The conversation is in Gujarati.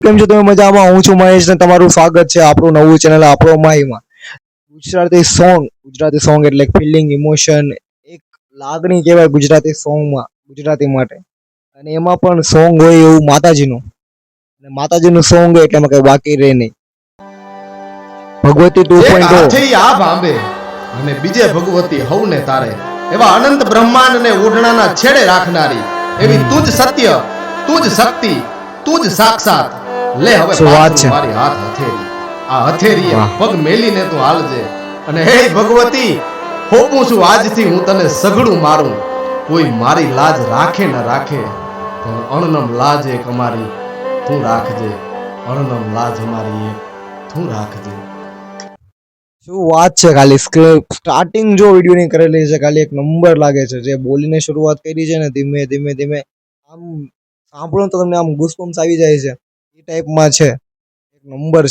કેમ છો તમે? મજામાં? હું છું મહેશ ને તમારું સ્વાગત છે આપણું નવું ચેનલ આપણો માહીમાં. ગુજરાતી સોંગ એટલે ફિલિંગ, ઇમોશન, એક લાગણી કહેવાય ગુજરાતી સોંગમાં, ગુજરાતી માટે. અને એમાં પણ સોંગ હોય એવું માતાજીનું, અને માતાજીનું સોંગ હોય એટલે એમાં કઈ બાકી રહે નહીં. ભગવતી 2.0 આ ભાંબે અને બીજે ભગવતી હવને તારે, એવા અનંત બ્રહ્માંડ ને ઓઢણાના છેડે રાખનારી, એવી તું જ સત્ય, તું જ શક્તિ, તું જ સાક્ષાત. લે હવે વાત છે. મારી હાથ હથેળી, આ હથેળીએ પગ મેલીને તું હાલજે. અને હે ભગવતી, હોપું છું આજથી હું તને સઘળું મારું. કોઈ મારી લાજ રાખે ન રાખે, પણ અણનમ લાજ એક અમારી તું રાખજે. અણનમ લાજ અમારી એક તું રાખજે. શું વાત છે! ખાલી સ્ટાર્ટિંગ જો વિડીયો ની કરેલી છે, ખાલી એક નંબર લાગે છે. જે બોલીને શરૂઆત કરી છે ને, ધીમે ધીમે ધીમે આમ સાંભળો તો તમને આમ ગુસ્પમ્સ આવી જાય છે. એ ટાઈપમાં છે, એક નંબર.